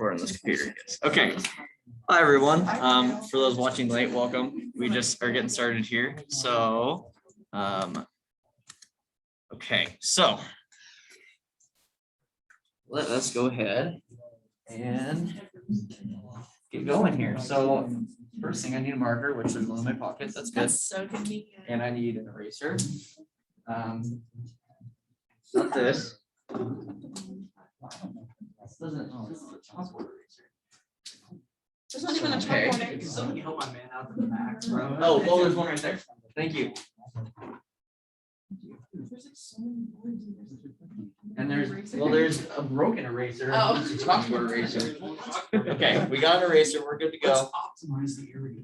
recording this computer. Yes. Okay. Hi everyone. For those watching late, welcome. We just are getting started here. So, okay. So let us go ahead and get going here. So first thing, I need a marker, which is one in my pocket. That's good. That's so convenient. And I need an eraser. Not this. This doesn't. Oh, this is a chalkboard eraser. There's not even a Okay. chalkboard next. Somebody help my man out in the back, bro. Oh, well, there's one right there. Thank you. And there's a broken eraser. Oh. It's a chalkboard eraser. Okay, we got an eraser. We're good to go. Optimize the area.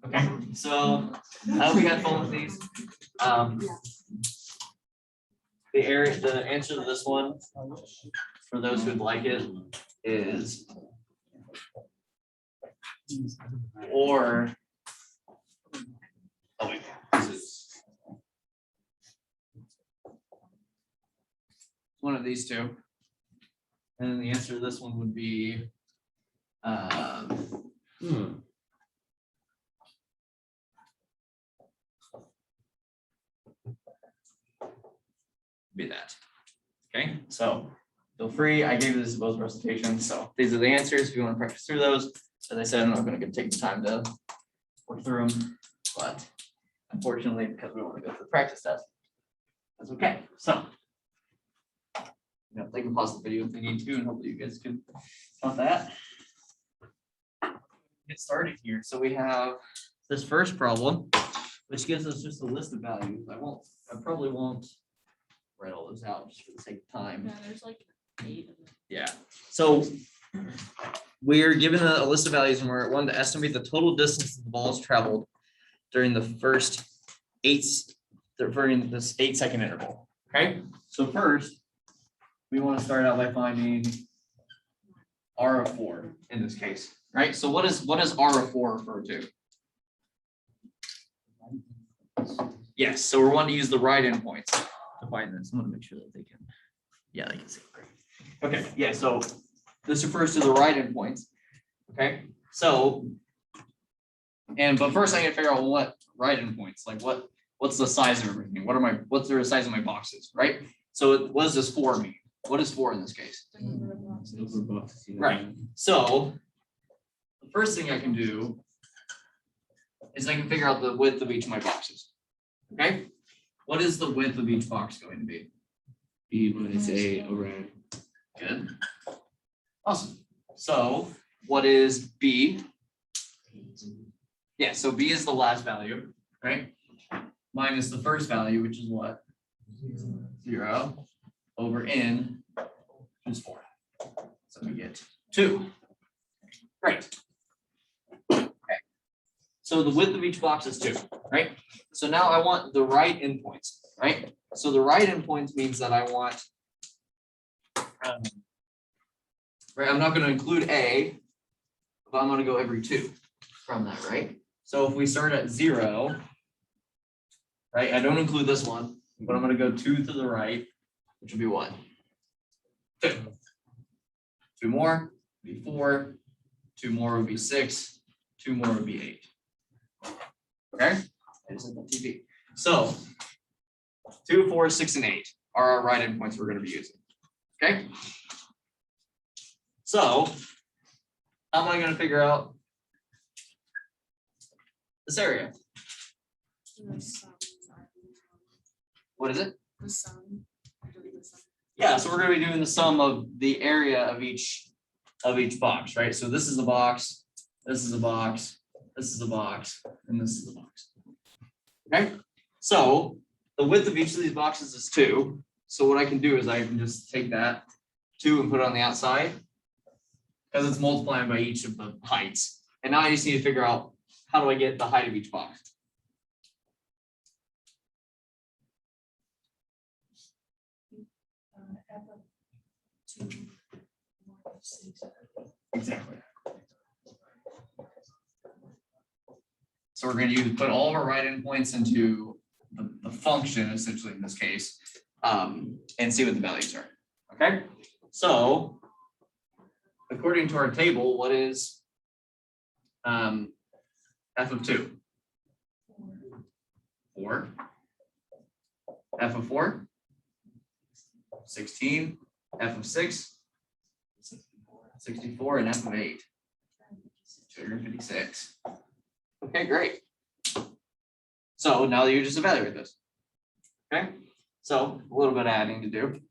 Okay, so I hope you got fun with these. The answer to this one, for those who'd like it, is or. Oh wait, this is one of these two, and then the answer to this one would be. Be that. Okay, so feel free. I gave this both recitations, so these are the answers. If you want to practice through those, as I said, I'm not going to take the time to work through them, but unfortunately, because we want to go through the practice test, that's okay. So, they can pause the video if they need to, and hopefully you guys can count that. Get started here. So we have this first problem, which gives us just a list of values. I probably won't write all those out just for the sake of time. Yeah, there's like 8 of them. Yeah. So we're given a list of values, and we're wanting to estimate the total distance that the ball has traveled during the first during this 8-second interval. Okay. So first, we want to start out by finding R of 4 in this case, right? So what does R of 4 refer to? Yes. So we're wanting to use the right endpoints to find this. I'm going to make sure that they can. Yeah, they can see. Great. Okay. Yeah. So this refers to the right endpoints. Okay. So, but first I got to figure out what right endpoints, like what's the size of everything? What's the size of my boxes, right? So what does this 4 mean? What is 4 in this case? The number of boxes. Right. So the first thing I can do is I can figure out the width of each of my boxes. Okay. What is the width of each box going to be? B minus A over N. Good. Awesome. So what is B? Yeah, so B is the last value, right? Minus the first value, which is what? 0 over N, which is 4. So we get 2. Great. Okay. So the width of each box is 2, right? So now I want the right endpoints, right? So the right endpoints means that I want, right? I'm not going to include A, but I'm going to go every 2 from that, right? So if we start at 0, right? I don't include this one, but I'm going to go 2 to the right, which would be what? 2. 2 more would be 4. 2 more would be 6. 2 more would be 8. Okay? I just said that TV. So 2, 4, 6, and 8 are our right endpoints we're going to be using. Okay? So how am I going to figure out this area? The sum. What is it? The sum. Yeah, so we're going to be doing the sum of the area of each box, right? So this is a box, this is a box, this is a box, and this is a box. Okay, so the width of each of these boxes is 2. So what I can do is I can just take that 2 and put it on the outside because it's multiplying by each of the heights. And now I just need to figure out how do I get the height of each box. Exactly. So we're going to put all of our right endpoints into the function, essentially in this case, and see what the values are. Okay, so according to our table, what is f of 2? 4. F of 4? 16. F of 6? 64. And F of 8? 256. Okay, great. So now you just evaluate this. Okay, so a little bit of adding to do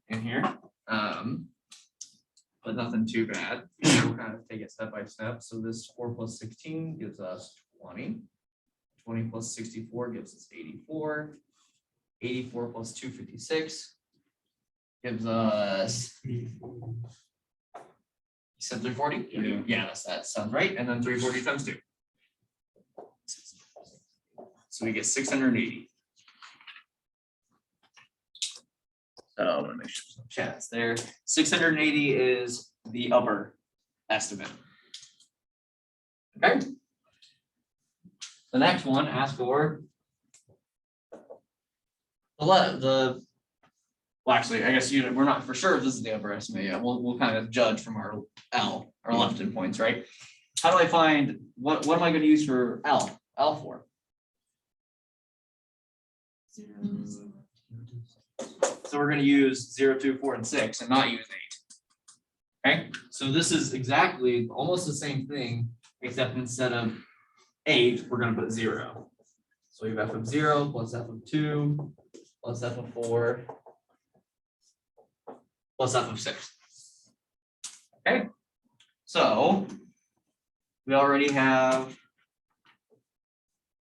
in here. But nothing too bad. We'll kind of take it step by step. So this 4 plus 16 gives us 20. 20 plus 64 gives us 84. 84 plus 256 gives us, you said 340? Yeah. Yeah, that sounds right. And then 340 times 2. So we get 680. So I'm gonna make sure some chat's there. 680 is the upper estimate. Okay. The next one asks for well, actually, I guess we're not for sure if this is the upper estimate yet. We'll kind of judge from our left endpoints, right? How do I find what am I going to use for L for? So we're going to use 0, 2, 4, and 6 and not use 8. Okay, so this is exactly almost the same thing, except instead of 8, we're going to put 0. So you have f of 0 plus f of 2 plus f of 4 plus f of 6. Okay, so we already have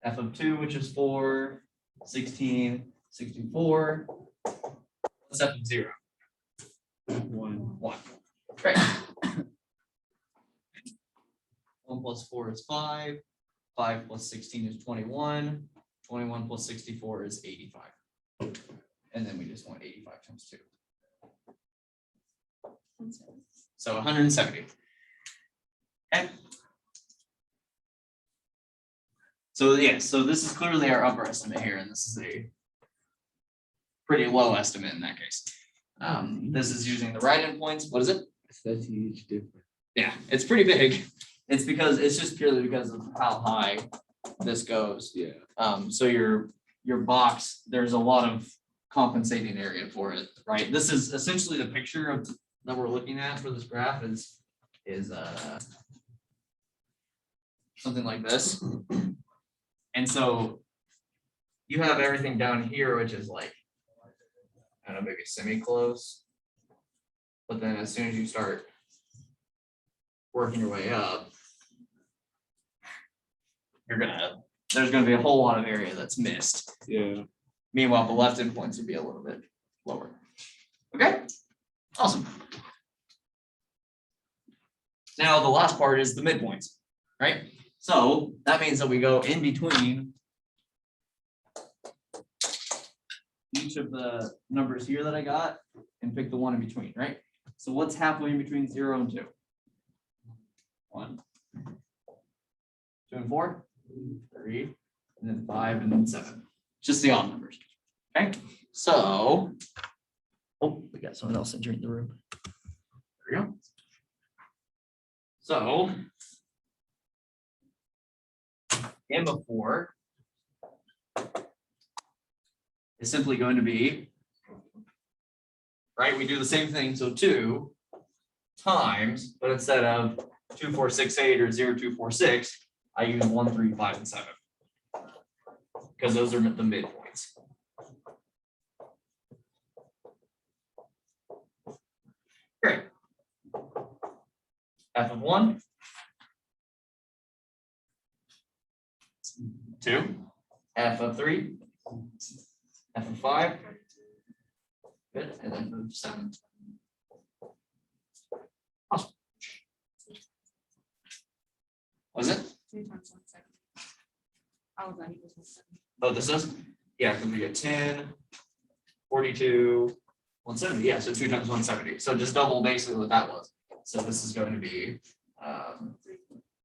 f of 2, which is 4, 16, 64. What's f of 0? 1. Great. 1 plus 4 is 5. 5 plus 16 is 21. 21 plus 64 is 85. And then we just want 85 times 2. So 170. Okay. So yeah, so this is clearly our upper estimate here, and this is a pretty low estimate in that case. This is using the right endpoints. What is it? That's a huge difference. Yeah, it's pretty big. It's just purely because of how high this goes. Yeah. So your box, there's a lot of compensating area for it, right? This is essentially the picture of that we're looking at for this graph is something like this. And so you have everything down here, which is like, I don't know, maybe semi-close. But then as soon as you start working your way up, there's gonna be a whole lot of area that's missed. Yeah. Meanwhile, the left endpoints would be a little bit lower. Okay, awesome. Now the last part is the midpoints, right? So that means that we go in between each of the numbers here that I got and pick the one in between, right? So what's halfway in between 0 and 2? 1. 2 and 4? 3, and then 5, and then 7. Just the odd numbers. Okay, so we got someone else entering the room. There we go. So m of 4 is simply going to be, right? We do the same thing. So 2 times, but instead of 2, 4, 6, 8 or 0, 2, 4, 6, I use 1, 3, 5, and 7 because those are the midpoints. Great. F of 1, 2, F of 3, F of 5, good, and then F of 7. Awesome. Was it? 3 times 170. Oh, that equals 170. Oh, this is? Yeah, because we get 10, 42, 170. Yeah, so 2 times 170. So just double basically what that was. So this is going to be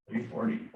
340.